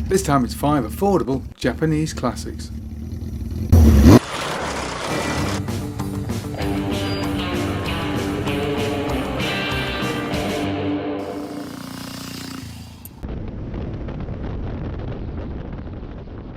This time it's 5 affordable Japanese classics.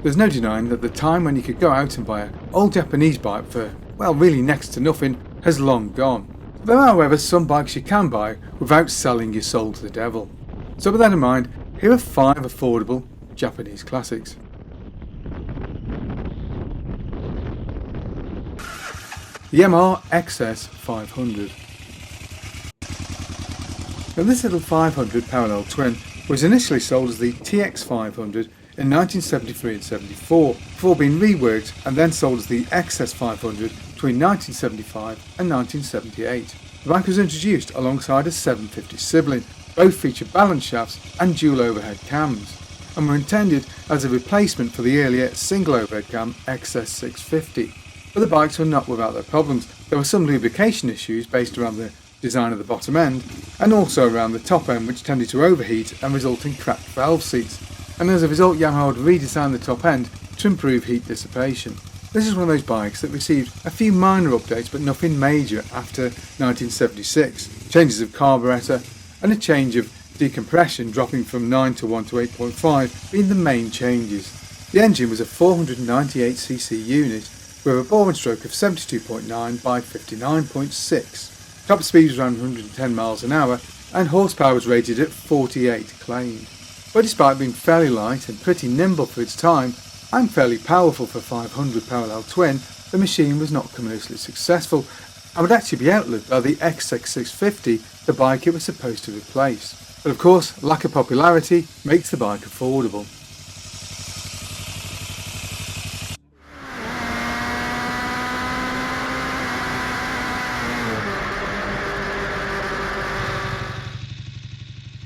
There's no denying that the time when you could go out and buy an old Japanese bike for, well, really next to nothing has long gone. There are, however, some bikes you can buy without selling your soul to the devil. So with that in mind, here are 5 affordable Japanese classics. The Yamaha SRX600. Now this little 500 parallel twin was initially sold as the TX500 in 1973 and 74, before being reworked and then sold as the XS500 between 1975 and 1978. The bike was introduced alongside a 750 sibling. Both feature balance shafts and dual overhead cams, and were intended as a replacement for the earlier single overhead cam XS650. But the bikes were not without their problems. There were some lubrication issues based around the design of the bottom end, and also around the top end, which tended to overheat and result in cracked valve seats. And as a result, Yamaha would redesign the top end to improve heat dissipation. This is one of those bikes that received a few minor updates but nothing major after 1976. Changes of carburetor and a change of decompression dropping from 9 to 1 to 8.5 being the main changes. The engine was a 498cc unit with a bore and stroke of 72.9 by 59.6. Top speed was around 110 miles an hour and horsepower was rated at 48 claimed. But despite being fairly light and pretty nimble for its time, and fairly powerful for 500 parallel twin, the machine was not commercially successful and would actually be outlived by the XS650, the bike it was supposed to replace. But of course, lack of popularity makes the bike affordable.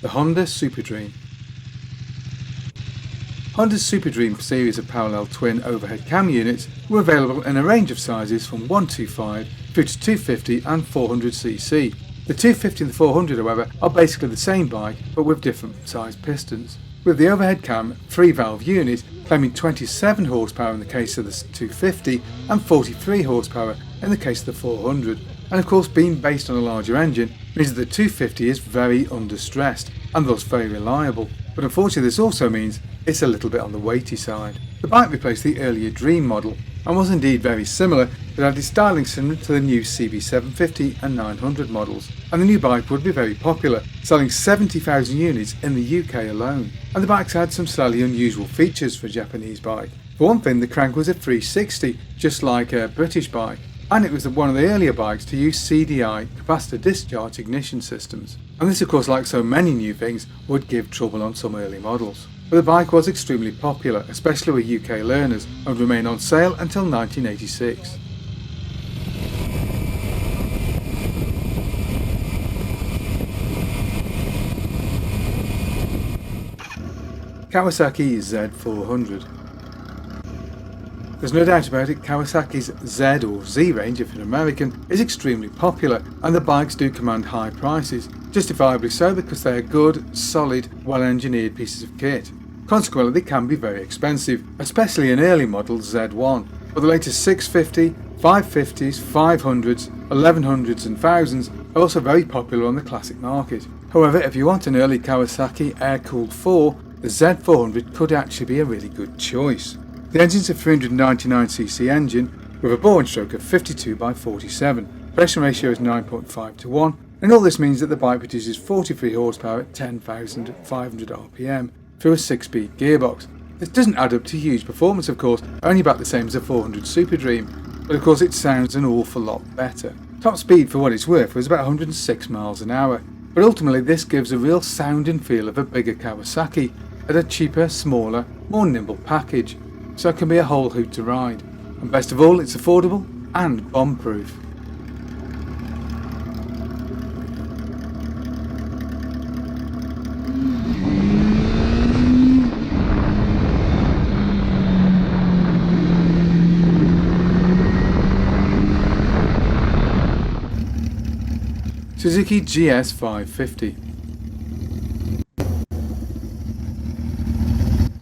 The Honda Superdream. Honda's Superdream series of parallel twin overhead cam units were available in a range of sizes from 125 through to 250 and 400cc. The 250 and the 400, however, are basically the same bike but with different sized pistons, with the overhead cam 3-valve unit claiming 27 horsepower in the case of the 250 and 43 horsepower in the case of the 400. And of course, being based on a larger engine means that the 250 is very understressed and thus very reliable. But unfortunately this also means it's a little bit on the weighty side. The bike replaced the earlier Dream model and was indeed very similar, but had its styling similar to the new CB750 and 900 models, and the new bike would be very popular, selling 70,000 units in the UK alone. And the bikes had some slightly unusual features for a Japanese bike. For one thing, the crank was a 360, just like a British bike, and it was one of the earlier bikes to use CDI, capacitor discharge ignition systems. And this, of course, like so many new things, would give trouble on some early models. But the bike was extremely popular, especially with UK learners, and would remain on sale until 1986. Kawasaki Z400. There's no doubt about it, Kawasaki's Z or Z range, if you're American, is extremely popular, and the bikes do command high prices, justifiably so because they are good, solid, well-engineered pieces of kit. Consequently, they can be very expensive, especially an early model Z1, but the latest 650, 550s, 500s, 1100s and 1000s are also very popular on the classic market. However, if you want an early Kawasaki air-cooled 4, the Z400 could actually be a really good choice. The engine's a 399cc engine with a bore and stroke of 52 by 47. Pressure ratio is 9.5 to 1, and all this means that the bike produces 43 horsepower at 10,500 RPM through a 6-speed gearbox. This doesn't add up to huge performance, of course, only about the same as a 400 Superdream, but of course it sounds an awful lot better. Top speed, for what it's worth, was about 106 miles an hour, but ultimately this gives a real sound and feel of a bigger Kawasaki at a cheaper, smaller, more nimble package. So it can be a whole hoot to ride, and best of all, it's affordable and bomb-proof. Suzuki GS550.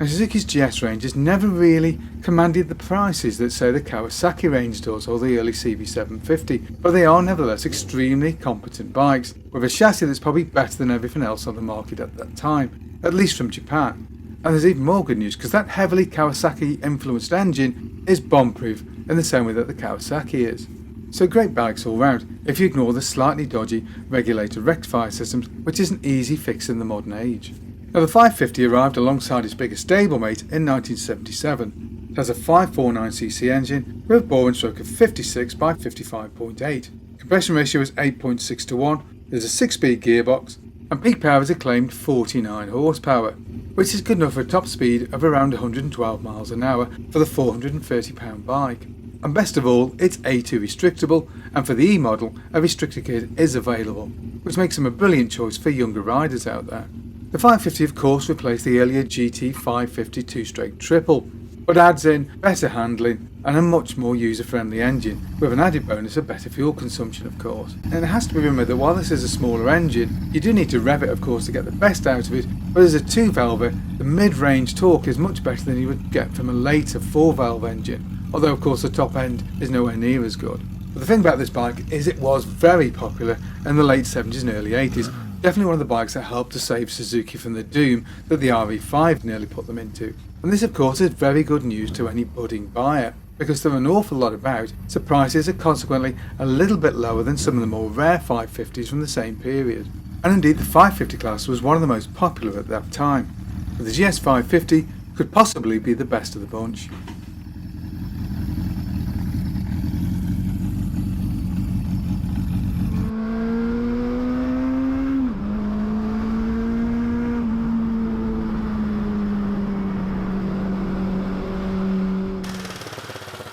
And Suzuki's GS range has never really commanded the prices that say the Kawasaki range does or the early CB750, but they are nevertheless extremely competent bikes, with a chassis that's probably better than everything else on the market at that time, at least from Japan. And there's even more good news, because that heavily Kawasaki influenced engine is bomb-proof in the same way that the Kawasaki is. So great bikes all round, if you ignore the slightly dodgy regulator rectifier systems, which is an easy fix in the modern age. Now the 550 arrived alongside its biggest stablemate in 1977. It has a 549cc engine with a bore and stroke of 56 by 55.8. Compression ratio is 8.6 to 1, there's a 6-speed gearbox, and peak power is a claimed 49 horsepower, which is good enough for a top speed of around 112 miles an hour for the 430 pound bike. And best of all, it's A2 restrictable, and for the E model, a restrictor kit is available, which makes them a brilliant choice for younger riders out there. The 550 of course replaced the earlier GT550 two-stroke triple, but adds in better handling and a much more user-friendly engine, with an added bonus of better fuel consumption of course. And it has to be remembered that while this is a smaller engine, you do need to rev it of course to get the best out of it, but as a 2-valve, the mid-range torque is much better than you would get from a later 4-valve engine, although of course the top end is nowhere near as good. But the thing about this bike is it was very popular in the late 70s and early 80s, definitely one of the bikes that helped to save Suzuki from the doom that the RE5 nearly put them into. And this of course is very good news to any budding buyer, because there are an awful lot about, so prices are consequently a little bit lower than some of the more rare 550s from the same period. And indeed the 550 class was one of the most popular at that time, but the GS550 could possibly be the best of the bunch.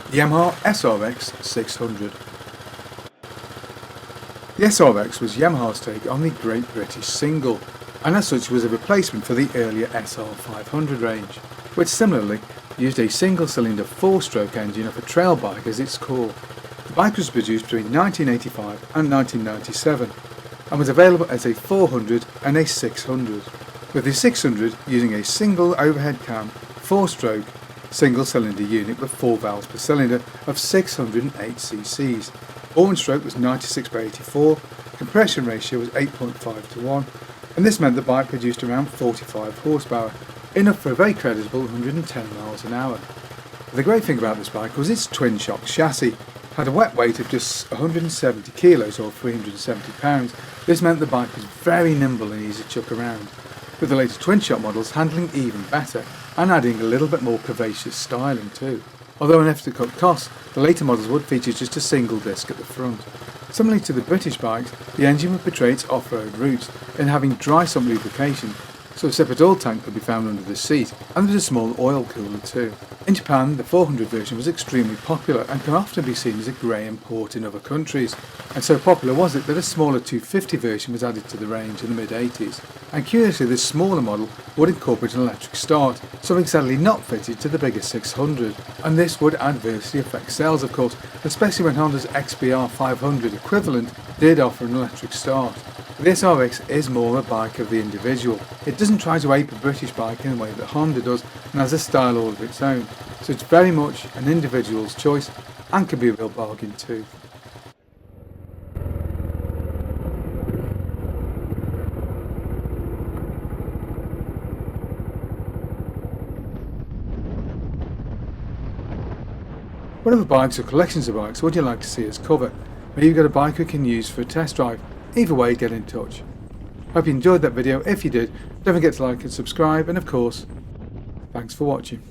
Yamaha SRX600. The SRX was Yamaha's take on the Great British Single, and as such was a replacement for the earlier SR500 range, which similarly used a single-cylinder 4-stroke engine of a trail bike as its core. The bike was produced between 1985 and 1997, and was available as a 400 and a 600, with the 600 using a single overhead cam, 4-stroke, single-cylinder unit with 4 valves per cylinder of 608 cc's. Bore and stroke was 96 by 84, compression ratio was 8.5 to 1, and this meant the bike produced around 45 horsepower, enough for a very creditable 110 miles an hour. The great thing about this bike was its twin-shock chassis. It had a wet weight of just 170 kilos or 370 pounds. This meant the bike was very nimble and easy to chuck around, with the later twin-shock models handling even better and adding a little bit more curvaceous styling too. Although in an effort to cut costs, the later models would feature just a single disc at the front. Similarly to the British bikes, the engine would portray its off-road routes in having dry sump lubrication, so a separate oil tank could be found under the seat, and there was a small oil cooler too. In Japan, the 400 version was extremely popular and can often be seen as a grey import in other countries, and so popular was it that a smaller 250 version was added to the range in the mid-80s. And curiously, this smaller model would incorporate an electric start, something sadly not fitted to the bigger 600, and this would adversely affect sales of course, especially when Honda's XBR 500 equivalent did offer an electric start. The SRX is more a bike of the individual. It doesn't try to ape a British bike in the way that Honda does and has a style all of its own, so it's very much an individual's choice and can be a real bargain too. What other bikes or collections of bikes would you like to see us cover? Maybe you've got a bike we can use for a test drive. Either way, get in touch. Hope you enjoyed that video. If you did, don't forget to like and subscribe, and of course, thanks for watching.